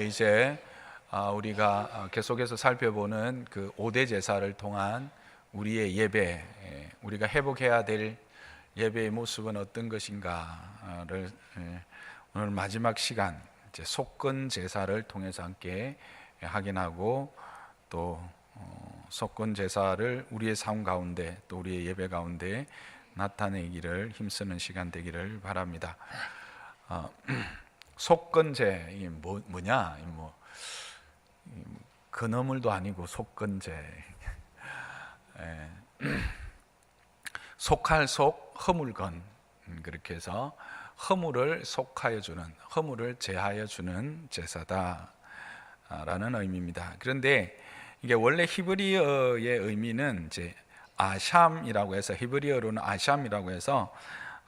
이제 우리가 계속해서 살펴보는 그 5대 제사를 통한 우리의 예배, 우리가 회복해야 될 예배의 모습은 어떤 것인가를 오늘 마지막 시간 이제 속건 제사를 통해서 함께 확인하고 또 속건 제사를 우리의 삶 가운데 또 우리의 예배 가운데 나타내기를 힘쓰는 시간 되기를 바랍니다. 속건제 이게 뭐냐? 근어물도 아니고 속건제. 속할 속 허물건, 그렇게 해서 허물을 속하여 주는, 허물을 제하여 주는 제사다라는 의미입니다. 그런데 이게 원래 히브리어의 의미는 이제 아샴이라고 해서, 히브리어로는 아샴이라고 해서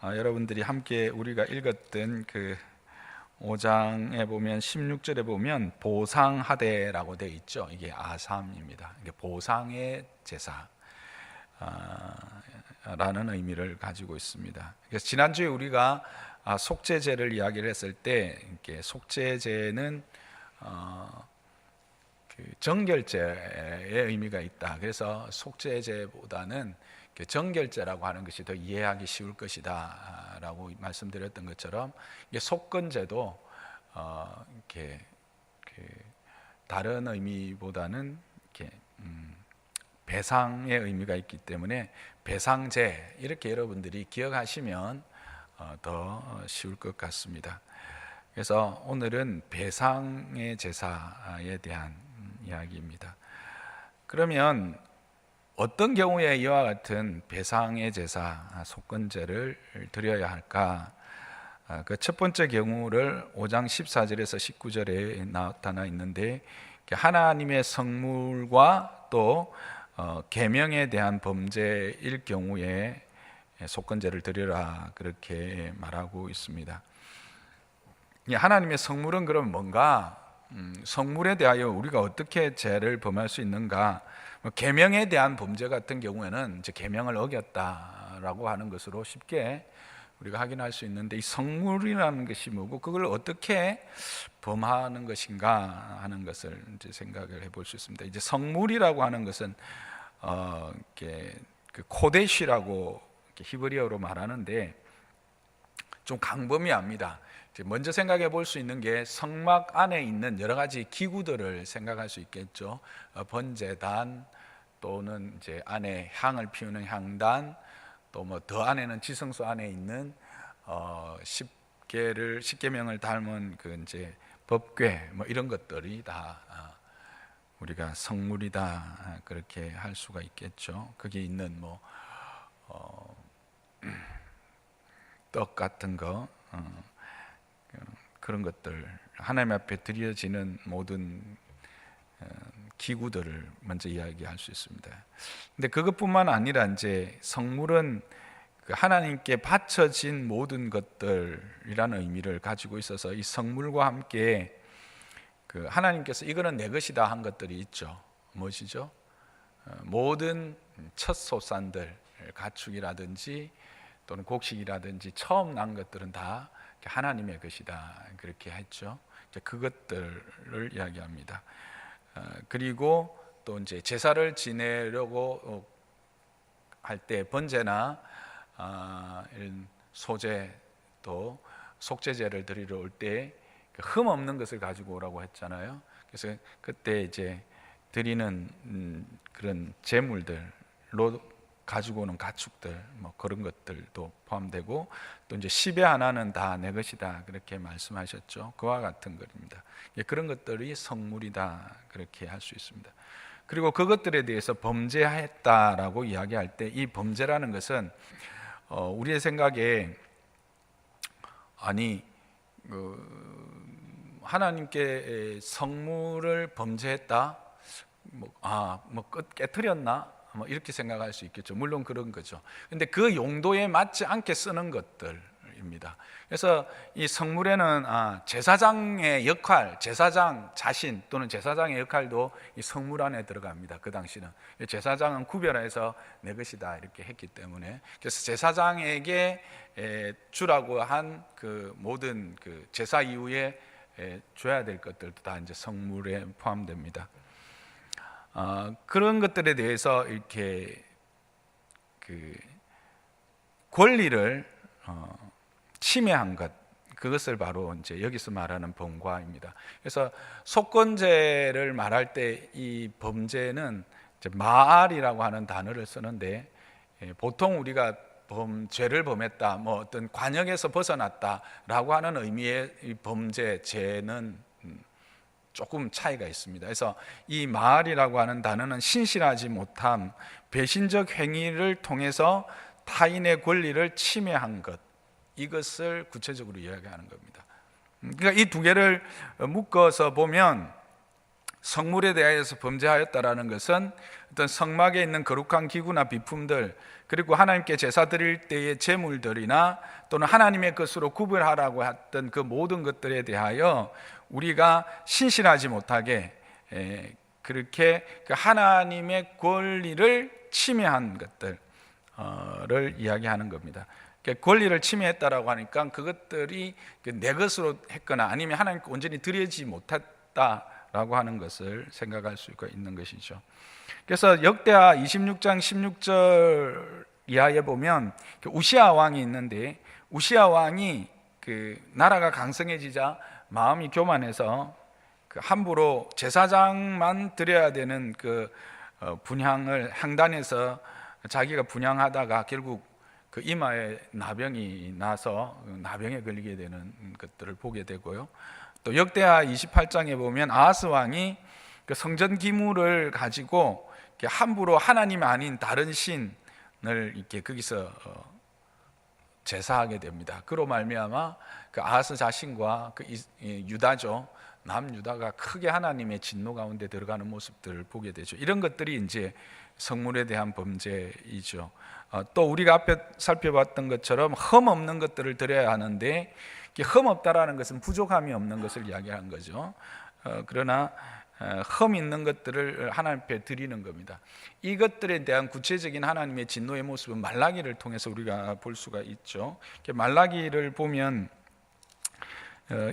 여러분들이 함께 우리가 읽었던 그 5장에 보면 16절에 보면 보상하되라고 되어 있죠. 이게 아삼입니다. 이게 보상의 제사 라는 의미를 가지고 있습니다. 그래서 지난주에 우리가 속죄제를 이야기를 했을 때 이렇게 속죄제는 그 정결제의 의미가 있다. 그래서 속죄제보다는 정결제라고 하는 것이 더 이해하기 쉬울 것이다 라고 말씀드렸던 것처럼, 이게 속건제도 이렇게 다른 의미보다는 이렇게 배상의 의미가 있기 때문에 배상제, 이렇게 여러분들이 기억하시면 더 쉬울 것 같습니다. 그래서 오늘은 배상의 제사에 대한 이야기입니다. 그러면 어떤 경우에 이와 같은 배상의 제사, 속건제를 드려야 할까? 그 첫 번째 경우를 5장 14절에서 19절에 나타나 있는데, 하나님의 성물과 또 계명에 대한 범죄일 경우에 속건제를 드리라, 그렇게 말하고 있습니다. 하나님의 성물은 그럼 뭔가? 성물에 대하여 우리가 어떻게 죄를 범할 수 있는가? 계명에 대한 범죄 같은 경우에는 이제 계명을 어겼다라고 하는 것으로 쉽게 우리가 확인할 수 있는데, 이 성물이라는 것이 뭐고 그걸 어떻게 범하는 것인가 하는 것을 이제 생각을 해볼 수 있습니다. 이제 성물이라고 하는 것은 이렇게 그 코데시라고 히브리어로 말하는데 좀 광범위합니다. 먼저 생각해 볼 수 있는 게 성막 안에 있는 여러 가지 기구들을 생각할 수 있겠죠. 번제단, 또는 이제 안에 향을 피우는 향단, 또 뭐 더 안에는 지성소 안에 있는 십계명을 닮은 그 이제 법궤, 뭐 이런 것들이 다 우리가 성물이다, 그렇게 할 수가 있겠죠. 거기에 있는 뭐 떡 같은 거, 그런 것들, 하나님 앞에 드려지는 모든 기구들을 먼저 이야기할 수 있습니다. 근데 그것뿐만 아니라 이제 성물은 하나님께 바쳐진 모든 것들이라는 의미를 가지고 있어서, 이 성물과 함께 그 하나님께서 이거는 내 것이다 한 것들이 있죠. 무엇이죠? 모든 첫 소산들, 가축이라든지 또는 곡식이라든지 처음 난 것들은 다 하나님의 것이다, 그렇게 했죠. 그것들을 이야기합니다. 그리고 또 이제 제사를 지내려고 할 때 번제나 이런 소제, 또 속죄제를 드리러 올 때 흠 없는 것을 가지고 오라고 했잖아요. 그래서 그때 이제 드리는 그런 제물들로 가지고 오는 가축들, 뭐 그런 것들도 포함되고, 또 이제 10의 하나는 다 내 것이다, 그렇게 말씀하셨죠. 그와 같은 것입니다. 그런 것들이 성물이다, 그렇게 할 수 있습니다. 그리고 그것들에 대해서 범죄했다라고 이야기할 때, 이 범죄라는 것은 우리의 생각에 하나님께 성물을 범죄했다, 깨트렸나, 이렇게 생각할 수 있겠죠. 물론 그런 거죠. 근데 그 용도에 맞지 않게 쓰는 것들입니다. 그래서 이 성물에는 제사장의 역할, 제사장 자신 또는 제사장의 역할도 이 성물 안에 들어갑니다. 그 당시는 제사장은 구별해서 내 것이다, 이렇게 했기 때문에, 그래서 제사장에게 주라고 한 그 모든 그 제사 이후에 줘야 될 것들도 다 이제 성물에 포함됩니다. 그런 것들에 대해서 이렇게 그 권리를 침해한 것, 그것을 바로 이제 여기서 말하는 범과입니다. 그래서 속건제를 말할 때 이 범죄는 이제 마알이라고 하는 단어를 쓰는데, 보통 우리가 죄를 범했다, 뭐 어떤 관역에서 벗어났다라고 하는 의미의 이 범죄, 죄는 조금 차이가 있습니다. 그래서 이 마알이라고 하는 단어는 신실하지 못함, 배신적 행위를 통해서 타인의 권리를 침해한 것, 이것을 구체적으로 이야기하는 겁니다. 그러니까 이 두 개를 묶어서 보면 성물에 대하여서 범죄하였다라는 것은 어떤 성막에 있는 거룩한 기구나 비품들, 그리고 하나님께 제사 드릴 때의 제물들이나 또는 하나님의 것으로 구별하라고 했던 그 모든 것들에 대하여 우리가 신실하지 못하게 그렇게 그 하나님의 권리를 침해한 것들을 이야기하는 겁니다. 권리를 침해했다라고 하니까 그것들이 내 것으로 했거나 아니면 하나님께 온전히 드리지 못했다라고 하는 것을 생각할 수가 있는 것이죠. 그래서 역대하 26장 16절 이하에 보면 우시아 왕이 있는데, 우시아 왕이 그 나라가 강성해지자 마음이 교만해서 그 함부로 제사장만 드려야 되는 그 분향을 향단에서 자기가 분향하다가 결국 그 이마에 나병이 나서 나병에 걸리게 되는 것들을 보게 되고요. 또 역대하 28장에 보면 아하스 왕이 그 성전 기물을 가지고 함부로 하나님 아닌 다른 신을 이렇게 거기서 제사하게 됩니다. 그로 말미암아 그 아하스 자신과 그 유다죠, 남유다가 크게 하나님의 진노 가운데 들어가는 모습들을 보게 되죠. 이런 것들이 이제 성물에 대한 범죄이죠. 또 우리가 앞에 살펴봤던 것처럼 흠 없는 것들을 드려야 하는데, 흠 없다라는 것은 부족함이 없는 것을 이야기하는 거죠. 그러나 흠 있는 것들을 하나님 앞에 드리는 겁니다. 이것들에 대한 구체적인 하나님의 진노의 모습은 말라기를 통해서 우리가 볼 수가 있죠. 말라기를 보면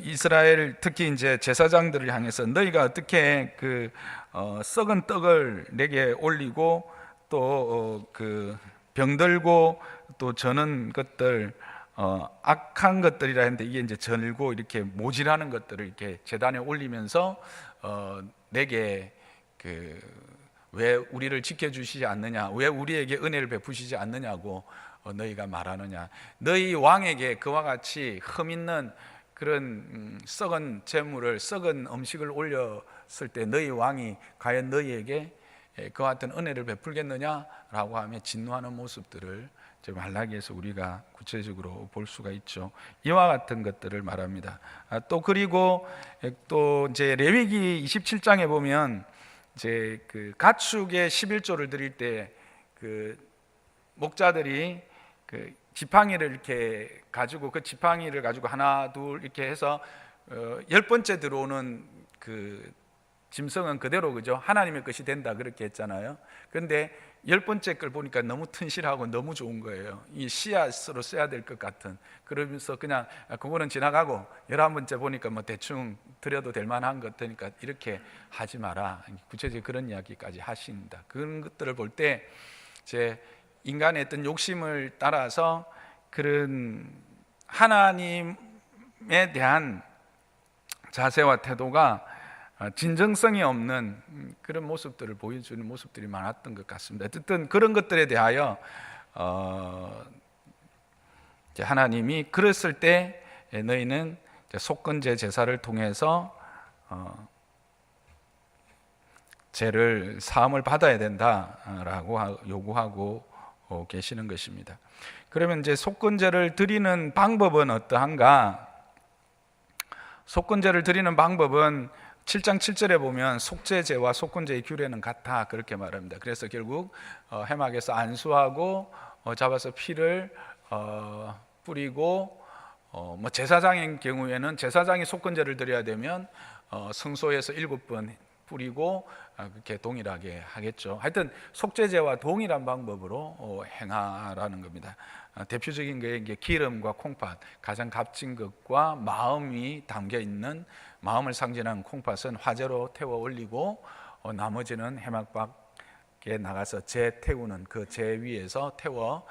이스라엘, 특히 이제 제사장들을 향해서 너희가 어떻게 그 썩은 떡을 내게 올리고 또 그 병들고 또 저는 것들 악한 것들이라 했는데, 이게 이제 전고 이렇게 모질하는 것들을 이렇게 제단에 올리면서 내게 그 왜 우리를 지켜주시지 않느냐, 왜 우리에게 은혜를 베푸시지 않느냐고 너희가 말하느냐. 너희 왕에게 그와 같이 흠 있는 그런 썩은 재물을, 썩은 음식을 올렸을 때 너희 왕이 과연 너희에게 그와 같은 은혜를 베풀겠느냐라고 하며 진노하는 모습들을 말라기에서 우리가 구체적으로 볼 수가 있죠. 이와 같은 것들을 말합니다. 또 그리고 또 이제 레위기 27장에 보면 이제 그 가축의 11조를 드릴 때 그 목자들이 그 지팡이를 이렇게 가지고, 그 지팡이를 가지고 하나 둘 이렇게 해서 10번째 들어오는 그 짐승은 그대로, 그죠? 하나님의 것이 된다 그렇게 했잖아요. 그런데 10번째 걸 보니까 너무 튼실하고 너무 좋은 거예요. 이 씨앗으로 써야 될 것 같은. 그러면서 그냥 그거는 지나가고 11번째 보니까 뭐 대충 드려도 될 만한 것들이니까 이렇게 하지 마라. 구체적으로 그런 이야기까지 하십니다. 그런 것들을 볼 때 제 인간의 어떤 욕심을 따라서 그런 하나님에 대한 자세와 태도가 진정성이 없는 그런 모습들을 보여주는 모습들이 많았던 것 같습니다. 어쨌든 그런 것들에 대하여 하나님이 그랬을 때 너희는 속건제 제사를 통해서 죄를 사함을 받아야 된다라고 요구하고 계시는 것입니다. 그러면 이제 속건제를 드리는 방법은 어떠한가? 속건제를 드리는 방법은 7장 7절에 보면 속죄제와 속건제의 규례는 같아 그렇게 말합니다. 그래서 결국 해막에서 안수하고 잡아서 피를 뿌리고 뭐 제사장인 경우에는 제사장이 속건제를 드려야 되면 성소에서 7번 뿌리고 그렇게 동일하게 하겠죠. 하여튼 속죄제와 동일한 방법으로 행하라는 겁니다. 대표적인 게 이제 기름과 콩팥, 가장 값진 것과 마음이 담겨 있는, 마음을 상징하는 콩팥은 화재로 태워 올리고 나머지는 해막 밖에 나가서 재 태우는, 그 재 위에서 태워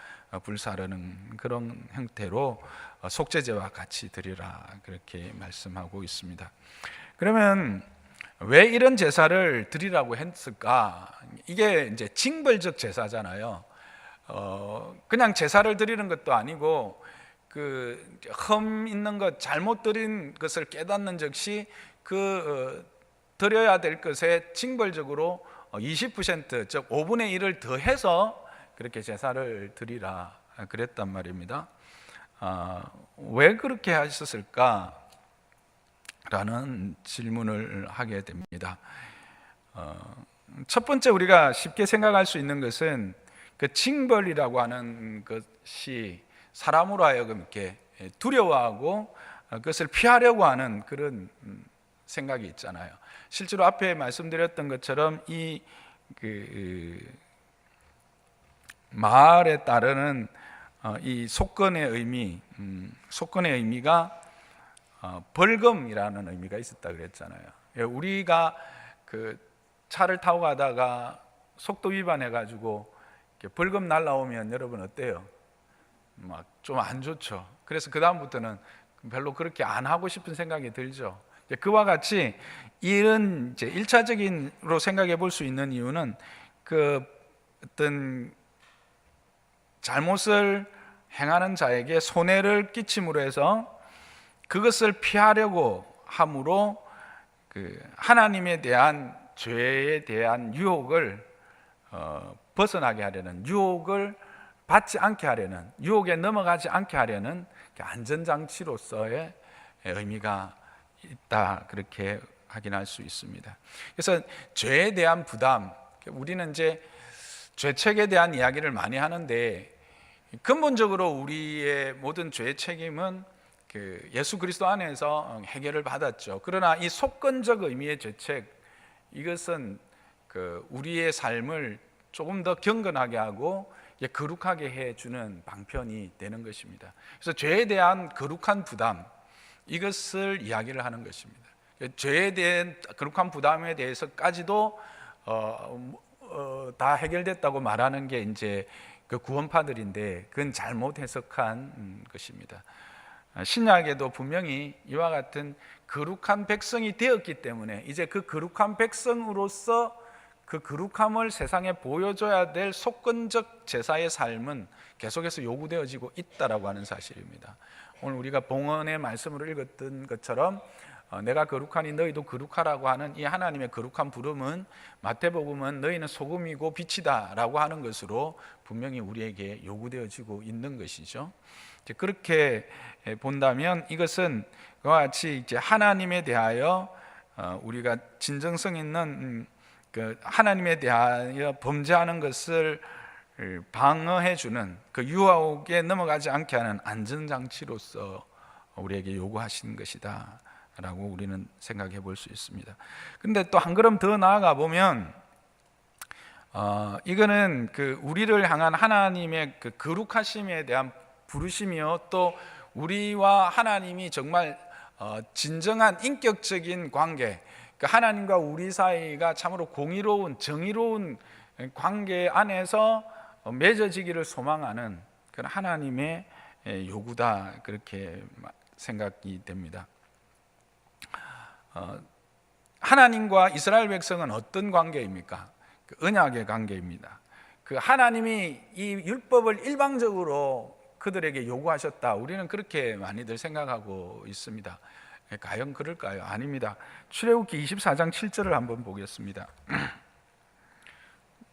불사르는 그런 형태로 속죄제와 같이 드리라, 그렇게 말씀하고 있습니다. 그러면 왜 이런 제사를 드리라고 했을까? 이게 이제 징벌적 제사잖아요. 그냥 제사를 드리는 것도 아니고 그 흠 있는 것, 잘못 드린 것을 깨닫는 즉시 드려야 될 것에 징벌적으로 20%, 즉 5분의 1을 더해서 그렇게 제사를 드리라 그랬단 말입니다. 왜 그렇게 하셨을까? 라는 질문을 하게 됩니다. 첫 번째 우리가 쉽게 생각할 수 있는 것은 그 징벌이라고 하는 것이 사람으로 하여금 이렇게 두려워하고 그것을 피하려고 하는 그런 생각이 있잖아요. 실제로 앞에 말씀드렸던 것처럼 이 마을에 따르는 이 속건의 의미가 벌금이라는 의미가 있었다 그랬잖아요. 우리가 그 차를 타고 가다가 속도 위반해 가지고 벌금 날라오면 여러분 어때요? 막 좀 안 좋죠. 그래서 그 다음부터는 별로 그렇게 안 하고 싶은 생각이 들죠. 그와 같이 이런 이제 1차적인로 생각해 볼 수 있는 이유는 그 어떤 잘못을 행하는 자에게 손해를 끼침으로 해서 그것을 피하려고 함으로 그 하나님에 대한 죄에 대한 유혹을 벗어나게 하려는, 유혹을 받지 않게 하려는, 유혹에 넘어가지 않게 하려는 안전장치로서의 의미가 있다, 그렇게 확인할 수 있습니다. 그래서 죄에 대한 부담, 우리는 이제 죄책에 대한 이야기를 많이 하는데 근본적으로 우리의 모든 죄의 책임은 그 예수 그리스도 안에서 해결을 받았죠. 그러나 이 속건적 의미의 죄책, 이것은 그 우리의 삶을 조금 더 경건하게 하고 거룩하게 해주는 방편이 되는 것입니다. 그래서 죄에 대한 거룩한 부담, 이것을 이야기를 하는 것입니다. 죄에 대한 거룩한 부담에 대해서까지도 다 해결됐다고 말하는 게 이제 그 구원파들인데 그건 잘못 해석한 것입니다. 신약에도 분명히 이와 같은 거룩한 백성이 되었기 때문에 이제 그 거룩한 백성으로서 그 거룩함을 세상에 보여줘야 될 속건적 제사의 삶은 계속해서 요구되어지고 있다라고 하는 사실입니다. 오늘 우리가 봉헌의 말씀으로 읽었던 것처럼 내가 거룩하니 너희도 거룩하라고 하는 이 하나님의 거룩한 부름은 마태복음은 너희는 소금이고 빛이다 라고 하는 것으로 분명히 우리에게 요구되어지고 있는 것이죠. 그렇게 본다면 이것은 그와 같이 이제 하나님에 대하여 우리가 진정성 있는 그 하나님에 대하여 범죄하는 것을 방어해 주는 그 유혹에 넘어가지 않게 하는 안전장치로서 우리에게 요구하시는 것이다 라고 우리는 생각해 볼 수 있습니다. 근데 또 한 걸음 더 나아가 보면 이거는 그 우리를 향한 하나님의 그 거룩하심에 대한 부르심이요, 또 우리와 하나님이 정말 진정한 인격적인 관계, 그 하나님과 우리 사이가 참으로 공의로운 정의로운 관계 안에서 맺어지기를 소망하는 그런 하나님의 요구다, 그렇게 생각이 됩니다. 하나님과 이스라엘 백성은 어떤 관계입니까? 그 언약의 관계입니다. 그 하나님이 이 율법을 일방적으로 그들에게 요구하셨다, 우리는 그렇게 많이들 생각하고 있습니다. 과연 그럴까요? 아닙니다. 출애굽기 24장 7절을 한번 보겠습니다.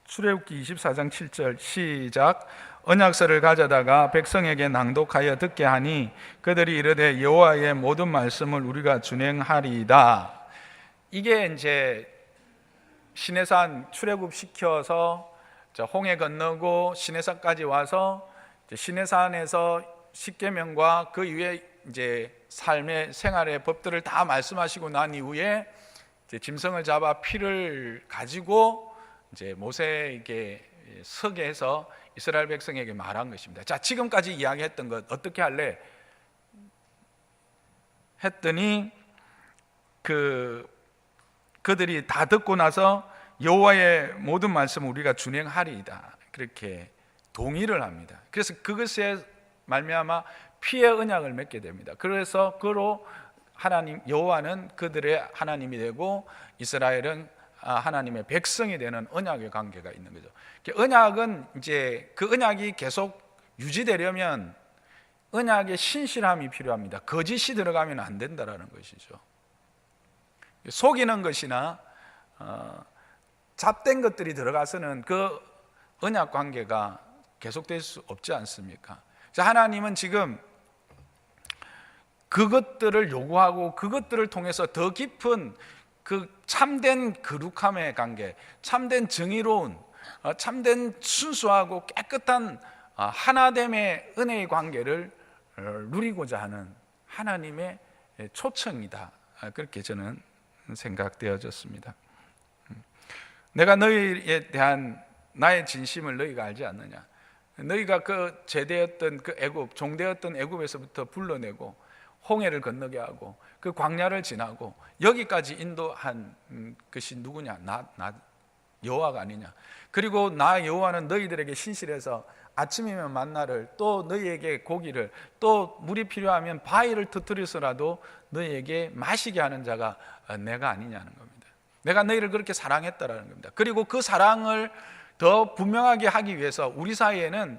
출애굽기 24장 7절 시작. 언약서를 가져다가 백성에게 낭독하여 듣게 하니 그들이 이르되 여호와의 모든 말씀을 우리가 준행하리이다. 이게 이제 시내산 출애굽 시켜서 홍해 건너고 시내산까지 와서 시내산에서 십계명과 그 이후에 이제 삶의 생활의 법들을 다 말씀하시고 난 이후에 이제 짐승을 잡아 피를 가지고 이제 모세에게 서게 해서 이스라엘 백성에게 말한 것입니다. 자, 지금까지 이야기했던 것 어떻게 할래? 했더니 그들이 다 듣고 나서 여호와의 모든 말씀을 우리가 준행하리이다, 그렇게 동의를 합니다. 그래서 그것에 말미암아 피의 언약을 맺게 됩니다. 그래서 그로 하나님 여호와는 그들의 하나님이 되고 이스라엘은 하나님의 백성이 되는 언약의 관계가 있는 거죠. 언약은 이제 그 언약이 계속 유지되려면 언약의 신실함이 필요합니다. 거짓이 들어가면 안 된다라는 것이죠. 속이는 것이나 잡된 것들이 들어가서는 그 언약 관계가 계속될 수 없지 않습니까? 하나님은 지금 그것들을 요구하고 그것들을 통해서 더 깊은 그 참된 거룩함의 관계, 참된 정의로운, 참된 순수하고 깨끗한 하나됨의 은혜의 관계를 누리고자 하는 하나님의 초청이다, 그렇게 저는 생각되어졌습니다. 내가 너희에 대한 나의 진심을 너희가 알지 않느냐? 너희가 그 제대였던 그 애굽, 종되었던 애굽에서부터 불러내고 홍해를 건너게 하고 그 광야를 지나고 여기까지 인도한 것이 누구냐? 나 여호와가 아니냐? 그리고 나 여호와는 너희들에게 신실해서 아침이면 만나를, 또 너희에게 고기를, 또 물이 필요하면 바위를 터뜨려서라도 너희에게 마시게 하는 자가 내가 아니냐는 겁니다. 내가 너희를 그렇게 사랑했다라는 겁니다. 그리고 그 사랑을 더 분명하게 하기 위해서 우리 사이에는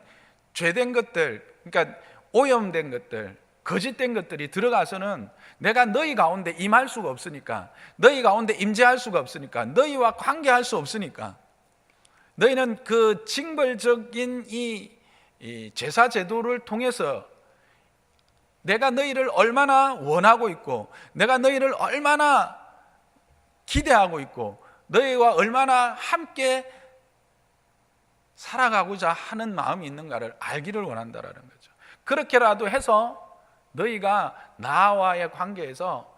죄된 것들, 그러니까 오염된 것들, 거짓된 것들이 들어가서는 내가 너희 가운데 임할 수가 없으니까, 너희 가운데 임재할 수가 없으니까, 너희와 관계할 수 없으니까, 너희는 그 징벌적인 이 제사 제도를 통해서 내가 너희를 얼마나 원하고 있고, 내가 너희를 얼마나 기대하고 있고, 너희와 얼마나 함께 살아가고자 하는 마음이 있는가를 알기를 원한다라는 거죠. 그렇게라도 해서 너희가 나와의 관계에서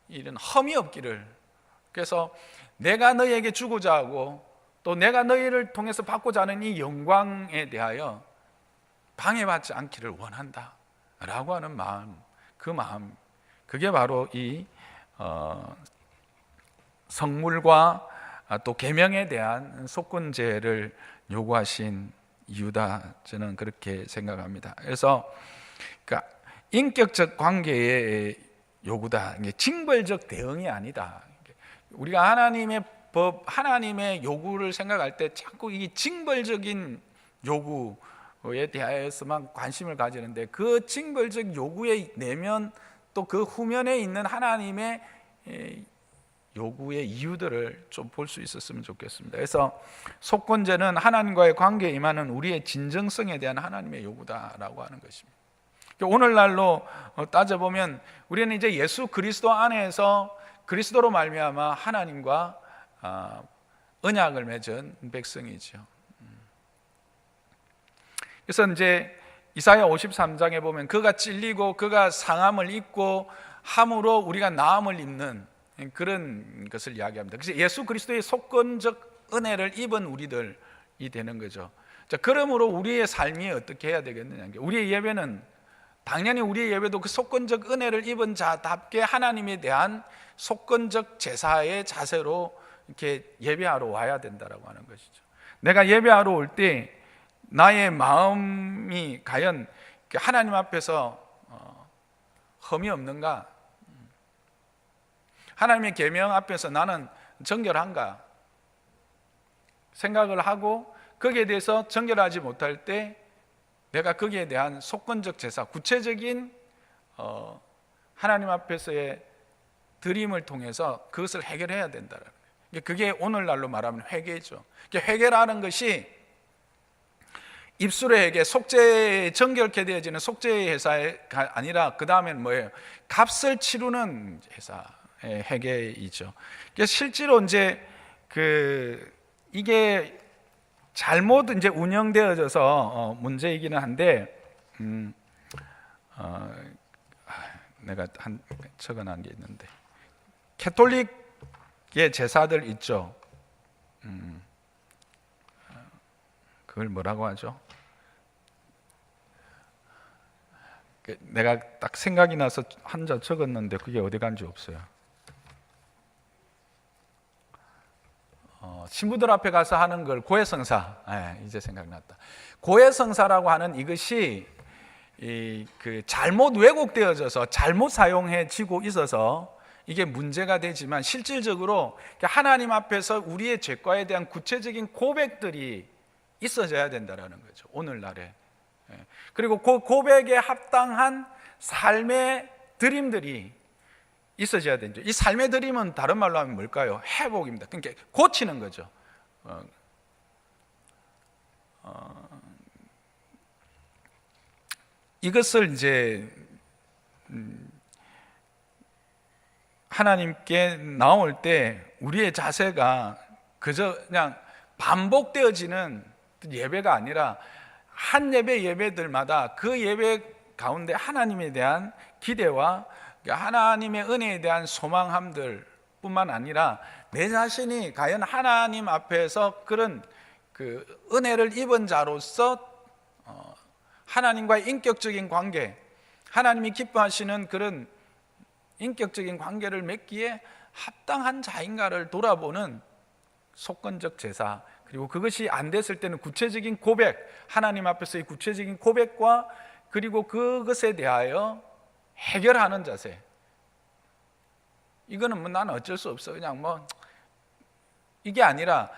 이런 험이 없기를, 그래서 내가 너희에게 주고자 하고 또 내가 너희를 통해서 받고자 하는 이 영광에 대하여 방해받지 않기를 원한다 라고 하는 마음, 그 마음, 그게 바로 이 성물과 또 계명에 대한 속건제를 요구하신 이유다, 저는 그렇게 생각합니다. 그래서 그러니까 인격적 관계의 요구다, 징벌적 대응이 아니다. 우리가 하나님의 법, 하나님의 요구를 생각할 때 자꾸 이 징벌적인 요구에 대하여서만 관심을 가지는데, 그 징벌적 요구의 내면 또 그 후면에 있는 하나님의 요구의 이유들을 좀 볼 수 있었으면 좋겠습니다. 그래서 속건제는 하나님과의 관계에 임하는 우리의 진정성에 대한 하나님의 요구다라고 하는 것입니다. 오늘날로 따져보면 우리는 이제 예수 그리스도 안에서 그리스도로 말미암아 하나님과 언약을 맺은 백성이죠. 그래서 이제 이사야 53장에 보면 그가 찔리고 그가 상함을 입고 함으로 우리가 나음을 입는 그런 것을 이야기합니다. 그래서 예수 그리스도의 속건적 은혜를 입은 우리들이 되는 거죠. 자, 그러므로 우리의 삶이 어떻게 해야 되겠느냐? 우리의 예배는 당연히 우리의 예배도 그 속건적 은혜를 입은 자답게 하나님에 대한 속건적 제사의 자세로 이렇게 예배하러 와야 된다라고 하는 것이죠. 내가 예배하러 올 때 나의 마음이 과연 하나님 앞에서 흠이 없는가? 하나님의 계명 앞에서 나는 정결한가? 생각을 하고 거기에 대해서 정결하지 못할 때 내가 거기에 대한 속건적 제사, 구체적인 하나님 앞에서의 드림을 통해서 그것을 해결해야 된다는 거예요. 그게 오늘날로 말하면 회개죠. 회개라는 것이 입술의 회개, 속죄에 정결케 되어지는 속죄의 회사가 아니라 그 다음엔 뭐예요? 값을 치르는 회사의 회개이죠. 실제로 이제 이게 잘못 이제 운영되어져서 문제이기는 한데, 내가 적어놓은 게 있는데, 캐톨릭 제사들 있죠. 그걸 뭐라고 하죠? 내가 딱 생각이 나서 한자 적었는데 그게 어디 간지 없어요. 신부들 앞에 가서 하는 걸 고해성사. 이제 생각났다. 고해성사라고 하는 이것이 잘못 왜곡되어져서 잘못 사용해지고 있어서 이게 문제가 되지만, 실질적으로 하나님 앞에서 우리의 죄과에 대한 구체적인 고백들이 있어져야 된다는 거죠, 오늘날에. 그리고 그 고백에 합당한 삶의 드림들이 있어져야 되죠. 이 삶의 드림은 다른 말로 하면 뭘까요? 회복입니다. 그러니까 고치는 거죠. 이것을 이제 하나님께 나올 때 우리의 자세가 그저 그냥 반복되어지는 예배가 아니라 한 예배들마다 그 예배 가운데 하나님에 대한 기대와 하나님의 은혜에 대한 소망함들 뿐만 아니라 내 자신이 과연 하나님 앞에서 그런 그 은혜를 입은 자로서 하나님과의 인격적인 관계, 하나님이 기뻐하시는 그런 인격적인 관계를 맺기에 합당한 자인가를 돌아보는 속건적 제사, 그리고 그것이 안 됐을 때는 구체적인 고백, 하나님 앞에서의 구체적인 고백과 그리고 그것에 대하여 해결하는 자세. 이거는 나는 어쩔 수 없어, 그냥 이게 아니라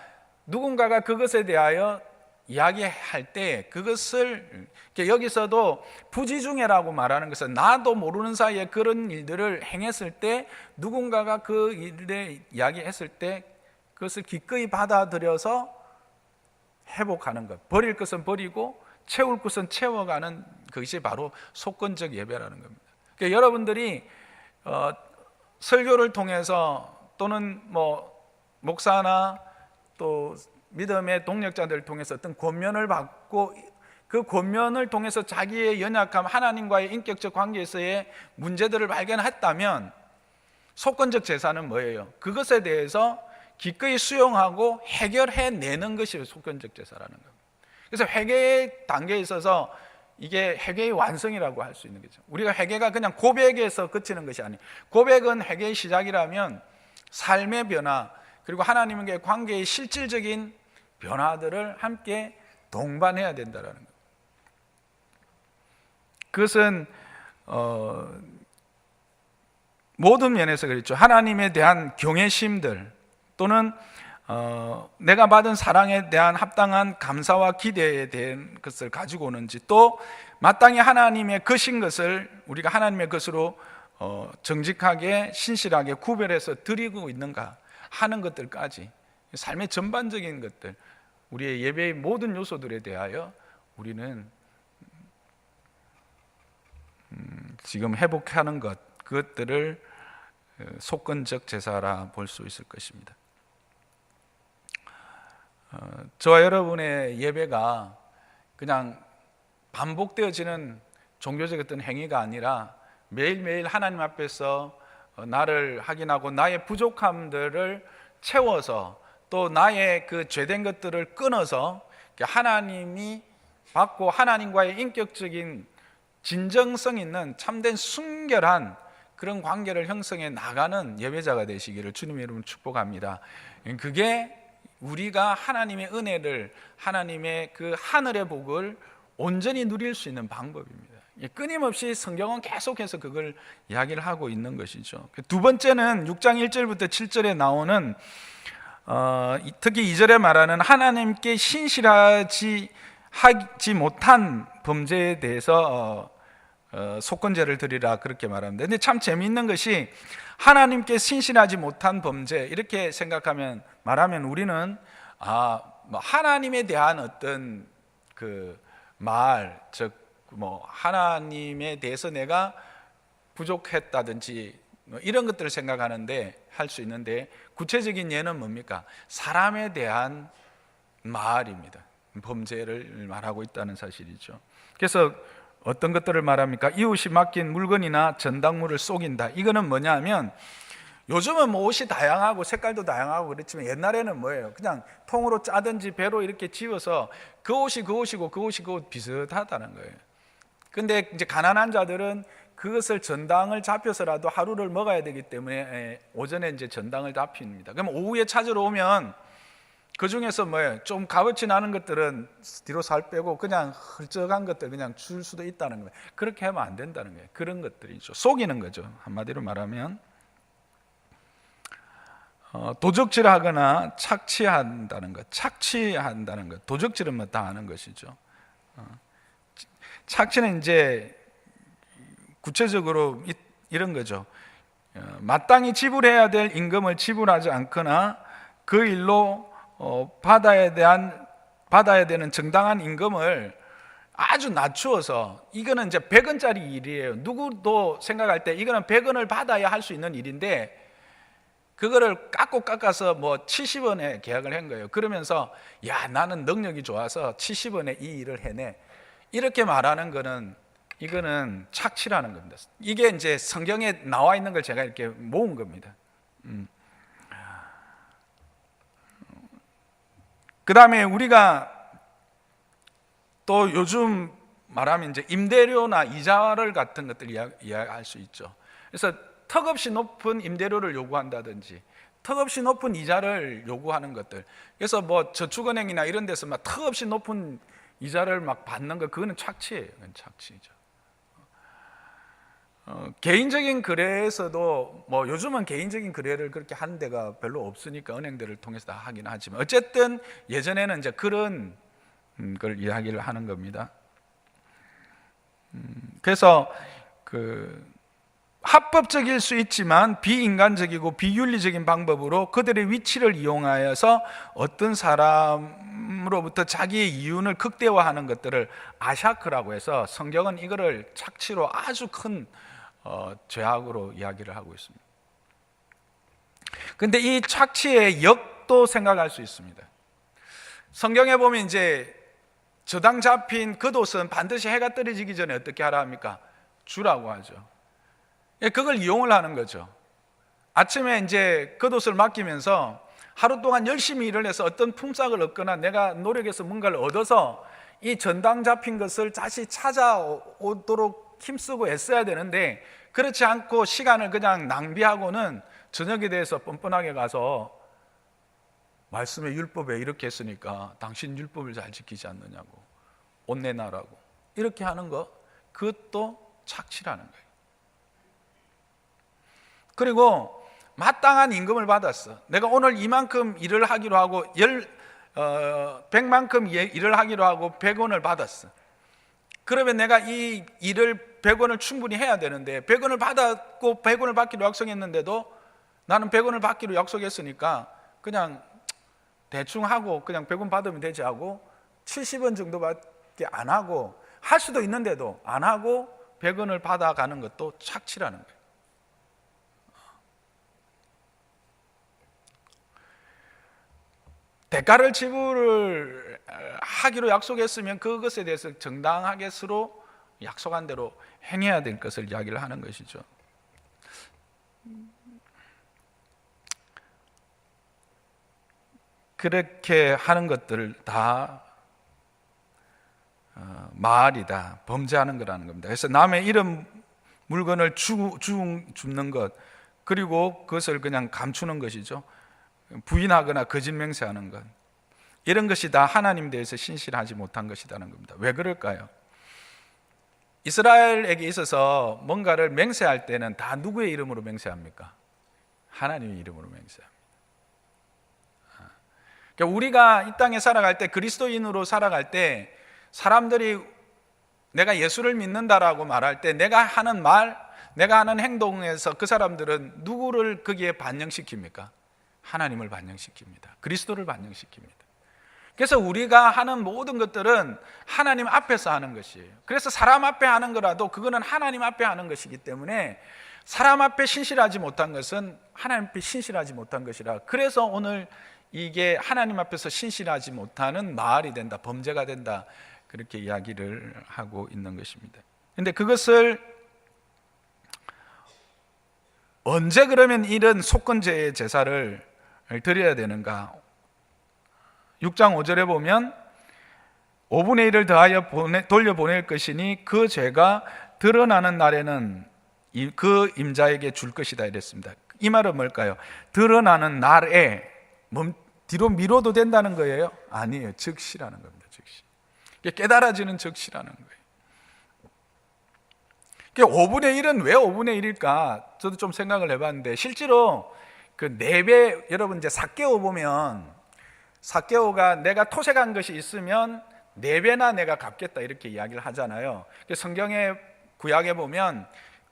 누군가가 그것에 대하여 이야기할 때 그것을, 여기서도 부지중해라고 말하는 것은 나도 모르는 사이에 그런 일들을 행했을 때 누군가가 그 일에 이야기했을 때 그것을 기꺼이 받아들여서 회복하는 것, 버릴 것은 버리고 채울 것은 채워가는 것이 바로 속건적 예배라는 겁니다. 그러니까 여러분들이 설교를 통해서 또는 목사나 또 믿음의 동력자들을 통해서 어떤 권면을 받고 그 권면을 통해서 자기의 연약함, 하나님과의 인격적 관계에서의 문제들을 발견했다면 속건적 제사는 뭐예요? 그것에 대해서 기꺼이 수용하고 해결해내는 것이 속건적 제사라는 겁니다. 그래서 회개의 단계에 있어서 이게 회개의 완성이라고 할 수 있는 거죠. 우리가 회개가 그냥 고백에서 그치는 것이 아니에요. 고백은 회개의 시작이라면 삶의 변화, 그리고 하나님과의 관계의 실질적인 변화들을 함께 동반해야 된다는 거예요. 그것은 모든 면에서 그렇죠. 하나님에 대한 경외심들 또는 내가 받은 사랑에 대한 합당한 감사와 기대에 대한 것을 가지고 오는지, 또 마땅히 하나님의 것인 것을 우리가 하나님의 것으로 정직하게 신실하게 구별해서 드리고 있는가 하는 것들까지, 삶의 전반적인 것들, 우리의 예배의 모든 요소들에 대하여 우리는 지금 회복하는 그것들을 속건적 제사라 볼 수 있을 것입니다. 저와 여러분의 예배가 그냥 반복되어지는 종교적 어떤 행위가 아니라 매일매일 하나님 앞에서 나를 확인하고 나의 부족함들을 채워서 또 나의 그 죄된 것들을 끊어서 하나님이 받고 하나님과의 인격적인 진정성 있는 참된 순결한 그런 관계를 형성해 나가는 예배자가 되시기를 주님의 이름으로 축복합니다. 그게 우리가 하나님의 은혜를, 하나님의 그 하늘의 복을 온전히 누릴 수 있는 방법입니다. 끊임없이 성경은 계속해서 그걸 이야기를 하고 있는 것이죠. 두 번째는 6장 1절부터 7절에 나오는 특히 2절에 말하는 하나님께 신실하지 못한 범죄에 대해서 속건제를 드리라 그렇게 말합니다. 근데 참 재미있는 것이 하나님께 신실하지 못한 범죄 이렇게 생각하면 말하면 우리는 하나님에 대한 어떤 그 말, 즉 하나님에 대해서 내가 부족했다든지 이런 것들을 생각하는데 할 수 있는데, 구체적인 예는 뭡니까? 사람에 대한 말입니다. 범죄를 말하고 있다는 사실이죠. 그래서 어떤 것들을 말합니까? 이웃이 맡긴 물건이나 전당물을 속인다. 이거는 뭐냐면 요즘은 뭐 옷이 다양하고 색깔도 다양하고 그렇지만 옛날에는 뭐예요? 그냥 통으로 짜든지 배로 이렇게 지어서 그 옷이 그 옷이고 그 옷이 그 옷 비슷하다는 거예요. 근데 이제 가난한 자들은 그것을 전당을 잡혀서라도 하루를 먹어야 되기 때문에 오전에 이제 전당을 잡힙니다. 그럼 오후에 찾으러 오면 그 중에서 뭐예요? 좀 값어치 나는 것들은 뒤로 살 빼고 그냥 헐쩍한 것들 그냥 줄 수도 있다는 거예요. 그렇게 하면 안 된다는 거예요. 그런 것들이죠. 속이는 거죠. 한마디로 말하면 도적질하거나 착취한다는 것. 착취한다는 것. 도적질은 뭐 다 아는 것이죠. 착취는 이제 구체적으로 이런 거죠. 마땅히 지불해야 될 임금을 지불하지 않거나 그 일로 받아야 되는 정당한 임금을 아주 낮추어서, 이거는 이제 100원짜리 일이에요. 누구도 생각할 때 이거는 100원을 받아야 할 수 있는 일인데 그거를 깎아서 뭐 70원에 계약을 한 거예요. 그러면서 야, 나는 능력이 좋아서 70원에 이 일을 해내, 이렇게 말하는 거는, 이거는 착취라는 겁니다. 이게 이제 성경에 나와 있는 걸 제가 이렇게 모은 겁니다. 그 다음에 우리가 또 요즘 말하면 이제 임대료나 이자를 같은 것들 이야기할 수 있죠. 그래서 턱없이 높은 임대료를 요구한다든지 턱없이 높은 이자를 요구하는 것들. 그래서 뭐 저축은행이나 이런 데서 막 턱없이 높은 이자를 막 받는 거, 그거는 착취예요. 그건 착취죠. 개인적인 거래에서도 뭐 요즘은 개인적인 거래를 그렇게 하는 데가 별로 없으니까 은행들을 통해서 다 하긴 하지만 어쨌든 예전에는 이제 그런 걸 이야기를 하는 겁니다. 그래서 합법적일 수 있지만 비인간적이고 비윤리적인 방법으로 그들의 위치를 이용하여서 어떤 사람으로부터 자기의 이윤을 극대화하는 것들을 아샤크라고 해서 성경은 이거를 착취로 아주 큰 죄악으로 이야기를 하고 있습니다. 그런데 이 착취의 역도 생각할 수 있습니다. 성경에 보면 이제 저당 잡힌 겉옷은 반드시 해가 떨어지기 전에 어떻게 하라 합니까? 주라고 하죠. 그걸 이용을 하는 거죠. 아침에 이제 겉옷을 맡기면서 하루 동안 열심히 일을 해서 어떤 품삯을 얻거나 내가 노력해서 뭔가를 얻어서 이 전당 잡힌 것을 다시 찾아오도록 힘쓰고 애써야 되는데, 그렇지 않고 시간을 그냥 낭비하고는 저녁에 대해서 뻔뻔하게 가서 말씀의 율법에 이렇게 했으니까 당신 율법을 잘 지키지 않느냐고, 옷 내놔라고 이렇게 하는 거, 그것도 착취라는 거예요. 그리고 마땅한 임금을 받았어. 내가 오늘 이만큼 일을 하기로 하고 100만큼 일을 하기로 하고 100원을 받았어. 그러면 내가 이 일을 100원을 충분히 해야 되는데 100원을 받았고 100원을 받기로 약속했는데도 나는 100원을 받기로 약속했으니까 그냥 대충 하고 그냥 100원 받으면 되지 하고 70원 정도밖에 안 하고, 할 수도 있는데도 안 하고 100원을 받아가는 것도 착취라는 거예요. 대가를 지불을 하기로 약속했으면 그것에 대해서 정당하게 서로 약속한 대로 행해야 될 것을 이야기를 하는 것이죠. 그렇게 하는 것들을 다 마알이다, 범죄하는 거라는 겁니다. 그래서 남의 이런 물건을 줍는 것, 그리고 그것을 그냥 감추는 것이죠. 부인하거나 거짓 맹세하는 것, 이런 것이 다 하나님 대해서 신실하지 못한 것이라는 겁니다. 왜 그럴까요? 이스라엘에게 있어서 뭔가를 맹세할 때는 다 누구의 이름으로 맹세합니까? 하나님의 이름으로 맹세합니다. 그러니까 우리가 이 땅에 살아갈 때, 그리스도인으로 살아갈 때 사람들이 내가 예수를 믿는다라고 말할 때 내가 하는 말, 내가 하는 행동에서 그 사람들은 누구를 거기에 반영시킵니까? 하나님을 반영시킵니다. 그리스도를 반영시킵니다. 그래서 우리가 하는 모든 것들은 하나님 앞에서 하는 것이에요. 그래서 사람 앞에 하는 거라도 그거는 하나님 앞에 하는 것이기 때문에 사람 앞에 신실하지 못한 것은 하나님 앞에 신실하지 못한 것이라, 그래서 오늘 이게 하나님 앞에서 신실하지 못하는 마알이 된다, 범죄가 된다, 그렇게 이야기를 하고 있는 것입니다. 그런데 그것을 언제 그러면 이런 속건제의 제사를 드려야 되는가? 6장 5절에 보면 5분의 1을 더하여 돌려보낼 것이니 그 죄가 드러나는 날에는 그 임자에게 줄 것이다 이랬습니다. 이 말은 뭘까요? 드러나는 날에 뒤로 미뤄도 된다는 거예요? 아니에요. 즉시라는 겁니다. 즉시. 깨달아지는 즉시라는 거예요. 5분의 1은 왜 5분의 1일까? 저도 좀 생각을 해봤는데 실제로 그 4배, 여러분 이제 삭개오 보면 삭개오가 내가 토색한 것이 있으면 4배나 내가 갚겠다 이렇게 이야기를 하잖아요. 성경의 구약에 보면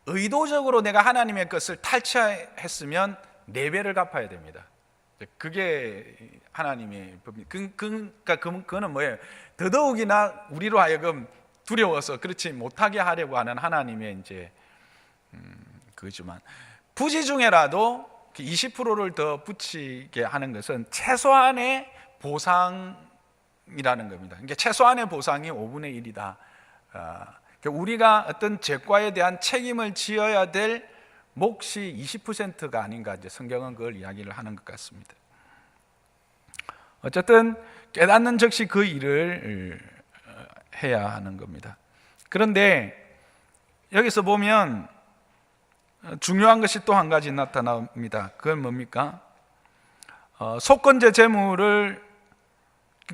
의도적으로 내가 하나님의 것을 탈취했으면 4배를 갚아야 됩니다. 그게 하나님의 법입니다. 그러니까 그거는 뭐예요? 더더욱이나 우리로 하여금 두려워서 그렇지 못하게 하려고 하는 하나님의 이제 그거지만 부지 중에라도 20%를 더 붙이게 하는 것은 최소한의 보상이라는 겁니다. 그러니까 최소한의 보상이 5분의 1이다. 우리가 어떤 죄과에 대한 책임을 지어야 될 몫이 20%가 아닌가, 이제 성경은 그걸 이야기를 하는 것 같습니다. 어쨌든 깨닫는 즉시 그 일을 해야 하는 겁니다. 그런데 여기서 보면 중요한 것이 또 한 가지 나타납니다. 그건 뭡니까? 속건제 제물을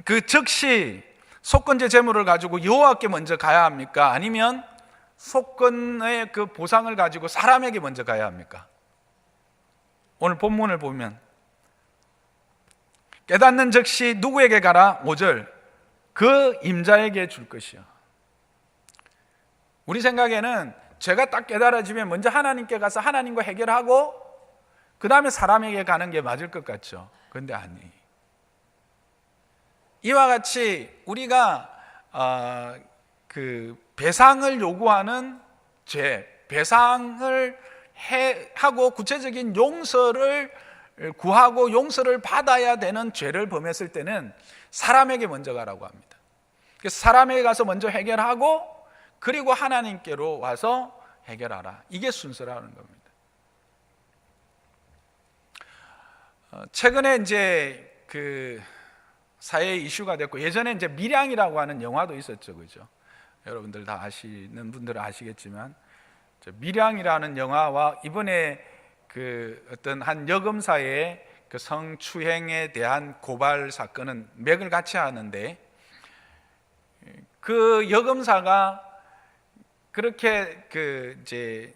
그 즉시 속건제 제물을 가지고 여호와께 먼저 가야 합니까? 아니면 속건의 그 보상을 가지고 사람에게 먼저 가야 합니까? 오늘 본문을 보면 깨닫는 즉시 누구에게 가라? 5절 그 임자에게 줄 것이요. 우리 생각에는 죄가 딱 깨달아지면 먼저 하나님께 가서 하나님과 해결하고 그 다음에 사람에게 가는 게 맞을 것 같죠. 그런데 아니에요. 이와 같이 우리가 그 배상을 요구하는 죄, 배상을 하고 구체적인 용서를 구하고 용서를 받아야 되는 죄를 범했을 때는 사람에게 먼저 가라고 합니다. 그래서 사람에게 가서 먼저 해결하고 그리고 하나님께로 와서 해결하라. 이게 순서라는 겁니다. 최근에 이제 그 사회에 이슈가 됐고 예전에 이제 밀양이라고 하는 영화도 있었죠, 그죠? 여러분들 다 아시는 분들은 아시겠지만 밀양이라는 영화와 이번에 그 어떤 한 여검사의 그 성추행에 대한 고발 사건은 맥을 같이 하는데 그 여검사가 그렇게 그 이제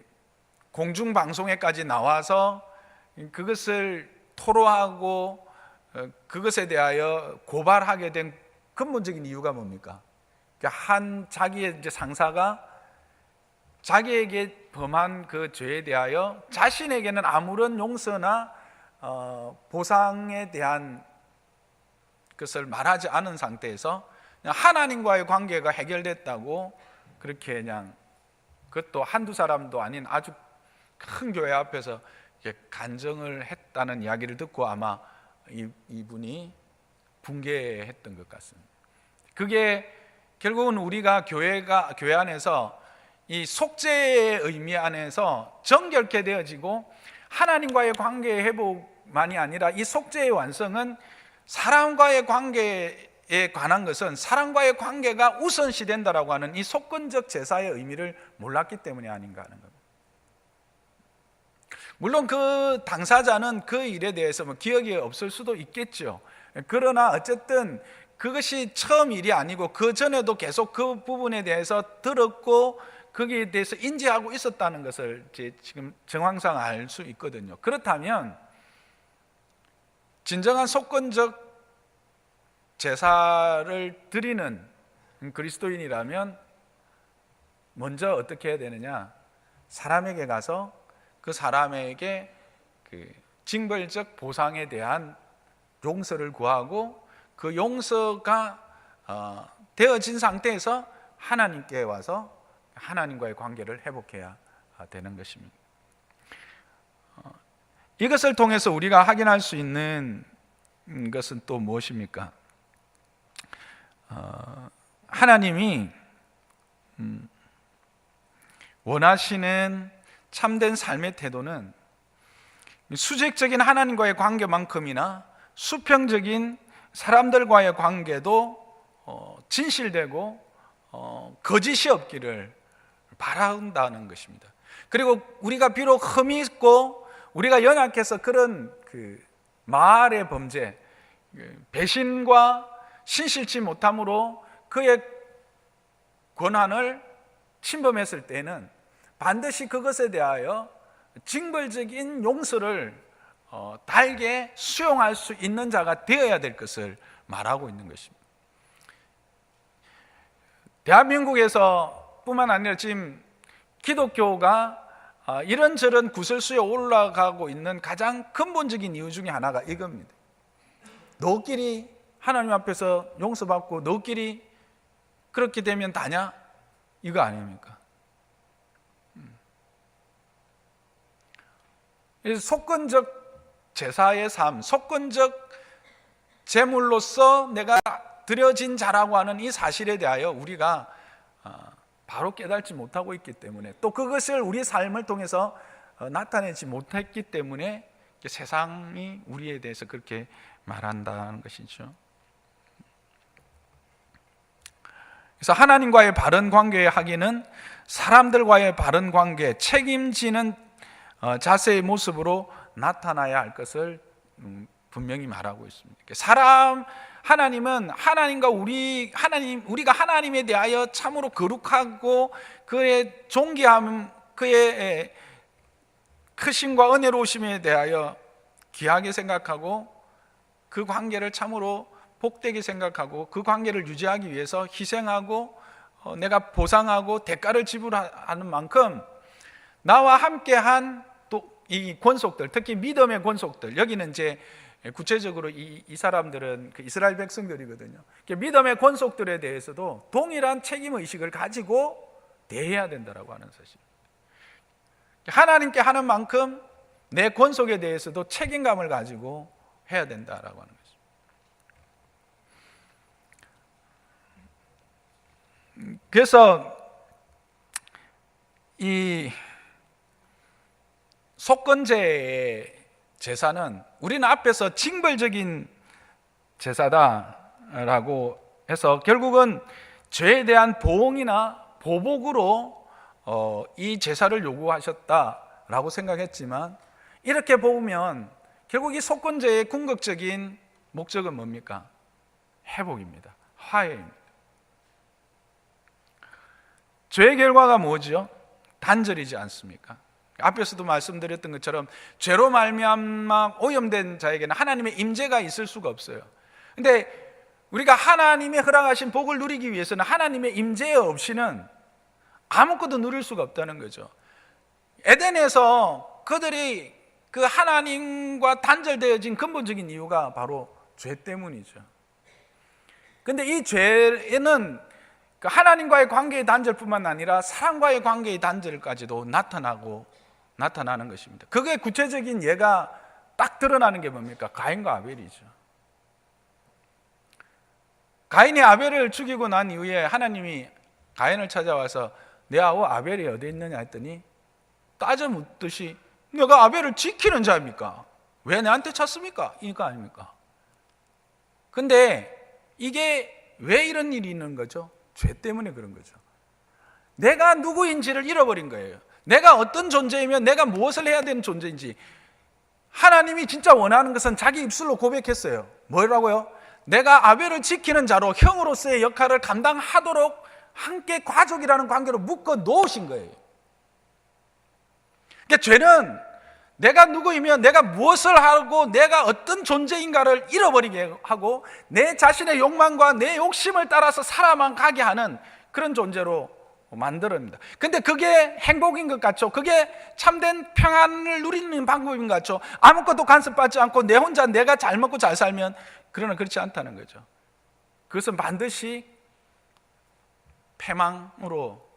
공중 방송에까지 나와서 그것을 토로하고 그것에 대하여 고발하게 된 근본적인 이유가 뭡니까? 한 자기의 이제 상사가 자기에게 범한 그 죄에 대하여 자신에게는 아무런 용서나 보상에 대한 것을 말하지 않은 상태에서 그냥 하나님과의 관계가 해결됐다고 그렇게 그냥 그것도 한두 사람도 아닌 아주 큰 교회 앞에서 간증을 했다는 이야기를 듣고 아마 이분이 붕괴했던 것 같습니다. 그게 결국은 우리가 교회 안에서 이 속죄의 의미 안에서 정결케 되어지고 하나님과의 관계의 회복만이 아니라 이 속죄의 완성은 사람과의 관계에 관한 것은 사람과의 관계가 우선시 된다라고 하는 이 속건적 제사의 의미를 몰랐기 때문이 아닌가 하는 겁니다. 물론 그 당사자는 그 일에 대해서 기억이 없을 수도 있겠죠. 그러나 어쨌든 그것이 처음 일이 아니고 그 전에도 계속 그 부분에 대해서 들었고 거기에 대해서 인지하고 있었다는 것을 지금 정황상 알 수 있거든요. 그렇다면 진정한 속건적 제사를 드리는 그리스도인이라면 먼저 어떻게 해야 되느냐? 사람에게 가서 그 사람에게 그 징벌적 보상에 대한 용서를 구하고 그 용서가 되어진 상태에서 하나님께 와서 하나님과의 관계를 회복해야 되는 것입니다. 이것을 통해서 우리가 확인할 수 있는 것은 또 무엇입니까? 하나님이 원하시는 참된 삶의 태도는 수직적인 하나님과의 관계만큼이나 수평적인 사람들과의 관계도 진실되고 거짓이 없기를 바란다는 것입니다. 그리고 우리가 비록 흠이 있고 우리가 연약해서 그런 말의 범죄, 배신과 신실치 못함으로 그의 권한을 침범했을 때는 반드시 그것에 대하여 징벌적인 용서를 달게 수용할 수 있는 자가 되어야 될 것을 말하고 있는 것입니다. 대한민국에서 뿐만 아니라 지금 기독교가 이런저런 구설수에 올라가고 있는 가장 근본적인 이유 중에 하나가 이겁니다. 너끼리 하나님 앞에서 용서받고 너끼리 그렇게 되면 다냐? 이거 아닙니까? 속건적 제사의 삶, 속건적 제물로서 내가 드려진 자라고 하는 이 사실에 대하여 우리가 바로 깨닫지 못하고 있기 때문에, 또 그것을 우리 삶을 통해서 나타내지 못했기 때문에 세상이 우리에 대해서 그렇게 말한다는 것이죠. 그래서 하나님과의 바른 관계의 하기는 사람들과의 바른 관계, 책임지는 자세의 모습으로 나타나야 할 것을 분명히 말하고 있습니다. 하나님은 우리가 하나님에 대하여 참으로 거룩하고 그의 존귀함, 그의 크심과 은혜로우심에 대하여 귀하게 생각하고 그 관계를 참으로 복되게 생각하고 그 관계를 유지하기 위해서 희생하고 내가 보상하고 대가를 지불하는 만큼 나와 함께한 또 이 권속들, 특히 믿음의 권속들, 여기는 이제 구체적으로 이 사람들은 그 이스라엘 백성들이거든요. 믿음의 권속들에 대해서도 동일한 책임의식을 가지고 대해야 된다고 하는 사실. 하나님께 하는 만큼 내 권속에 대해서도 책임감을 가지고 해야 된다라고 하는 것입니다. 그래서 이 속건제의 제사는 우리는 앞에서 징벌적인 제사다라고 해서 결국은 죄에 대한 보응이나 보복으로 이 제사를 요구하셨다라고 생각했지만, 이렇게 보면 결국 이 속건제의 궁극적인 목적은 뭡니까? 회복입니다. 화해입니다. 죄의 결과가 뭐죠? 단절이지 않습니까? 앞에서도 말씀드렸던 것처럼 죄로 말미암아 오염된 자에게는 하나님의 임재가 있을 수가 없어요. 근데 우리가 하나님의 허락하신 복을 누리기 위해서는 하나님의 임재 없이는 아무것도 누릴 수가 없다는 거죠. 에덴에서 그들이 그 하나님과 단절되어진 근본적인 이유가 바로 죄 때문이죠. 근데 이 죄는 하나님과의 관계의 단절뿐만 아니라 사람과의 관계의 단절까지도 나타나는 것입니다. 그게 구체적인 예가 딱 드러나는 게 뭡니까? 가인과 아벨이죠. 가인이 아벨을 죽이고 난 이후에 하나님이 가인을 찾아와서 내 아우 아벨이 어디 있느냐 했더니 따져 묻듯이 내가 아벨을 지키는 자입니까? 왜 내한테 찾습니까? 이거 아닙니까? 근데 이게 왜 이런 일이 있는 거죠? 죄 때문에 그런 거죠. 내가 누구인지를 잃어버린 거예요. 내가 어떤 존재이며 내가 무엇을 해야 되는 존재인지. 하나님이 진짜 원하는 것은 자기 입술로 고백했어요. 뭐라고요? 내가 아벨을 지키는 자로 형으로서의 역할을 감당하도록 함께 가족이라는 관계로 묶어 놓으신 거예요. 그러니까 죄는 내가 누구이며 내가 무엇을 하고 내가 어떤 존재인가를 잃어버리게 하고 내 자신의 욕망과 내 욕심을 따라서 살아만 가게 하는 그런 존재로 만들어냅니다. 근데 그게 행복인 것 같죠? 그게 참된 평안을 누리는 방법인 것 같죠? 아무것도 간섭받지 않고 내 혼자 내가 잘 먹고 잘 살면, 그러나 그렇지 않다는 거죠. 그것은 반드시 패망으로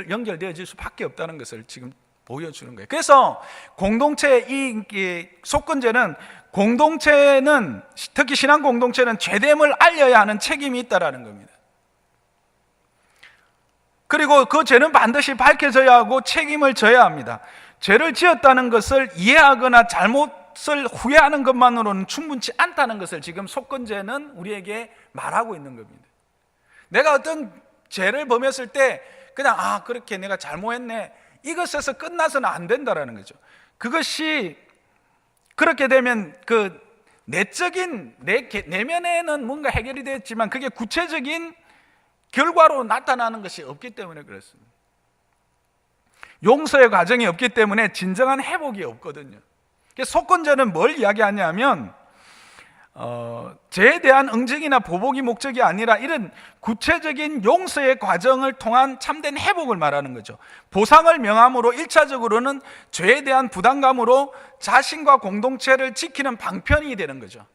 연결되어질 수밖에 없다는 것을 지금 보여주는 거예요. 그래서 공동체, 이 속건제는 공동체는, 특히 신앙 공동체는 죄됨을 알려야 하는 책임이 있다라는 겁니다. 그리고 그 죄는 반드시 밝혀져야 하고 책임을 져야 합니다. 죄를 지었다는 것을 이해하거나 잘못을 후회하는 것만으로는 충분치 않다는 것을 지금 속건제는 우리에게 말하고 있는 겁니다. 내가 어떤 죄를 범했을 때 그냥 그렇게 내가 잘못했네, 이것에서 끝나서는 안 된다라는 거죠. 그것이 그렇게 되면 그 내적인 내면에는 뭔가 해결이 됐지만 그게 구체적인 결과로 나타나는 것이 없기 때문에 그렇습니다. 용서의 과정이 없기 때문에 진정한 회복이 없거든요. 속건제는 뭘 이야기하냐면 죄에 대한 응징이나 보복이 목적이 아니라 이런 구체적인 용서의 과정을 통한 참된 회복을 말하는 거죠. 보상을 명함으로 1차적으로는 죄에 대한 부담감으로 자신과 공동체를 지키는 방편이 되는 거죠.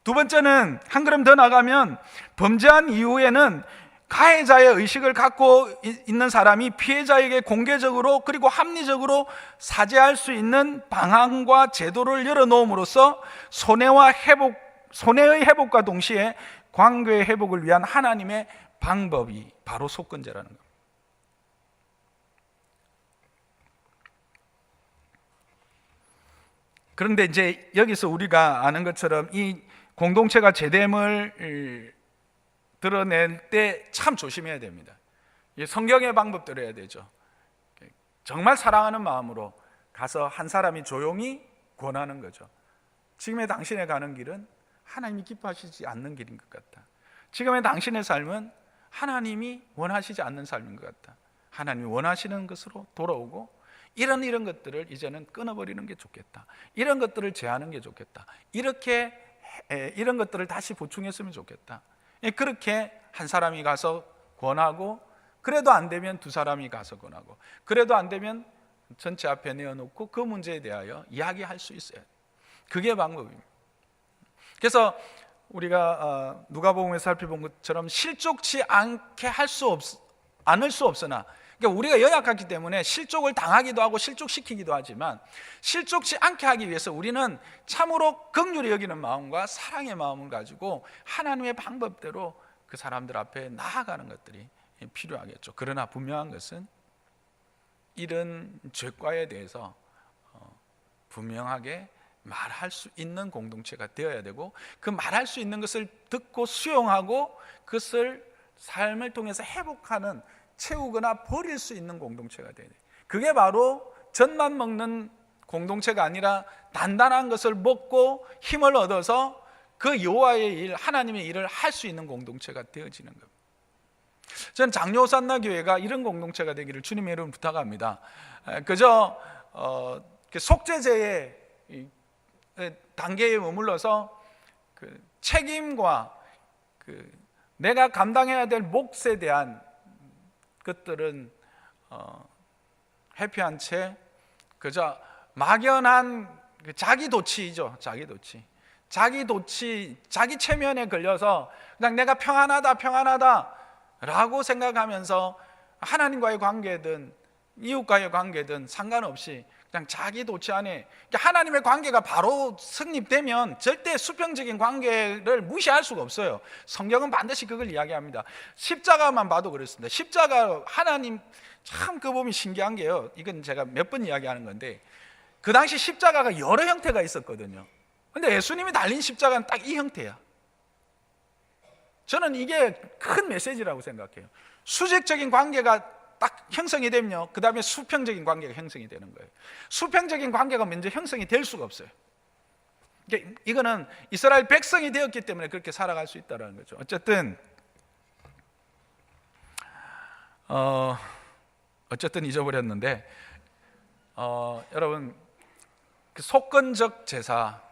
두 번째는 한 걸음 더 나가면 범죄한 이후에는 가해자의 의식을 갖고 있는 사람이 피해자에게 공개적으로 그리고 합리적으로 사죄할 수 있는 방안과 제도를 열어놓음으로써 손해의 회복과 동시에 관계의 회복을 위한 하나님의 방법이 바로 속건제라는 겁니다. 그런데 이제 여기서 우리가 아는 것처럼 이 공동체가 죄됨을 드러낼 때 참 조심해야 됩니다. 성경의 방법대로 해야 되죠. 정말 사랑하는 마음으로 가서 한 사람이 조용히 권하는 거죠. 지금의 당신의 가는 길은 하나님이 기뻐하시지 않는 길인 것 같다. 지금의 당신의 삶은 하나님이 원하시지 않는 삶인 것 같다. 하나님이 원하시는 것으로 돌아오고 이런 것들을 이제는 끊어버리는 게 좋겠다. 이런 것들을 제하는 게 좋겠다. 이런 것들을 다시 보충했으면 좋겠다. 그렇게 한 사람이 가서 권하고, 그래도 안 되면 두 사람이 가서 권하고, 그래도 안 되면 전체 앞에 내어놓고 그 문제에 대하여 이야기할 수 있어요. 그게 방법입니다. 그래서 우리가 누가복음에서 살펴본 것처럼 실족치 않게 않을 수 없으나, 그러니까 우리가 연약하기 때문에 실족을 당하기도 하고 실족시키기도 하지만 실족치 않게 하기 위해서 우리는 참으로 긍휼히 여기는 마음과 사랑의 마음을 가지고 하나님의 방법대로 그 사람들 앞에 나아가는 것들이 필요하겠죠. 그러나 분명한 것은 이런 죄과에 대해서 분명하게 말할 수 있는 공동체가 되어야 되고, 그 말할 수 있는 것을 듣고 수용하고 그것을 삶을 통해서 회복하는, 채우거나 버릴 수 있는 공동체가 돼야 돼요. 그게 바로 젖만 먹는 공동체가 아니라 단단한 것을 먹고 힘을 얻어서 그 여호와의 일, 하나님의 일을 할 수 있는 공동체가 되어지는 겁니다. 저는 장로산나 교회가 이런 공동체가 되기를 주님의 이름으로 부탁합니다. 그저 속죄제의 단계에 머물러서 그 책임과 내가 감당해야 될 몫에 대한 것들은 회피한 채 그저 막연한 자기 도취이죠. 자기 도취, 자기 체면에 걸려서 그냥 내가 평안하다 라고 생각하면서 하나님과의 관계든 이웃과의 관계든 상관없이 그냥 자기 도취 안에, 하나님의 관계가 바로 성립되면 절대 수평적인 관계를 무시할 수가 없어요. 성경은 반드시 그걸 이야기합니다. 십자가만 봐도 그렇습니다. 십자가, 하나님 참 그 보면 신기한 게요, 이건 제가 몇 번 이야기하는 건데, 그 당시 십자가가 여러 형태가 있었거든요. 근데 예수님이 달린 십자가는 딱 이 형태야. 저는 이게 큰 메시지라고 생각해요. 수직적인 관계가 딱 형성이 되면요, 그 다음에 수평적인 관계가 형성이 되는 거예요. 수평적인 관계가 먼저 형성이 될 수가 없어요. 이거는 이스라엘 백성이 되었기 때문에 그렇게 살아갈 수 있다는 거죠. 어쨌든 잊어버렸는데, 여러분, 그 속건적 제사,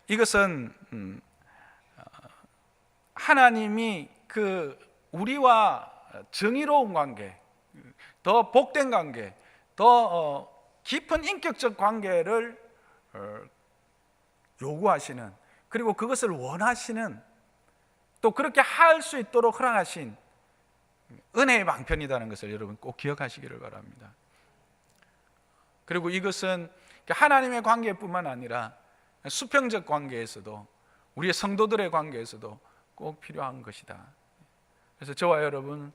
이것은 하나님이 그 우리와 정의로운 관계, 더 복된 관계, 더 깊은 인격적 관계를 요구하시는, 그리고 그것을 원하시는, 또 그렇게 할 수 있도록 허락하신 은혜의 방편이라는 것을 여러분 꼭 기억하시기를 바랍니다. 그리고 이것은 하나님의 관계뿐만 아니라 수평적 관계에서도, 우리의 성도들의 관계에서도 꼭 필요한 것이다. 그래서 저와 여러분,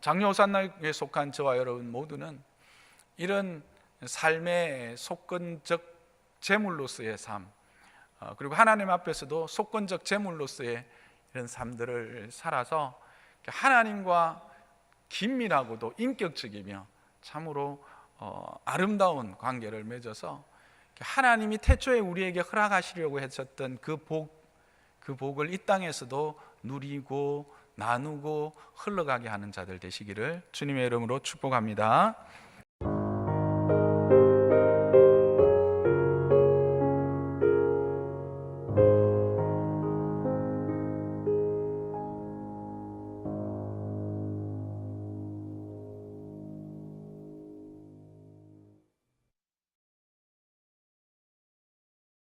장로산나교에 속한 저와 여러분 모두는 이런 삶의 속건적 제물로서의 삶, 그리고 하나님 앞에서도 속건적 제물로서의 이런 삶들을 살아서 하나님과 긴밀하고도 인격적이며 참으로 아름다운 관계를 맺어서 하나님이 태초에 우리에게 허락하시려고 하셨던 그 복을 이 땅에서도 누리고 나누고 흘러가게 하는 자들 되시기를 주님의 이름으로 축복합니다.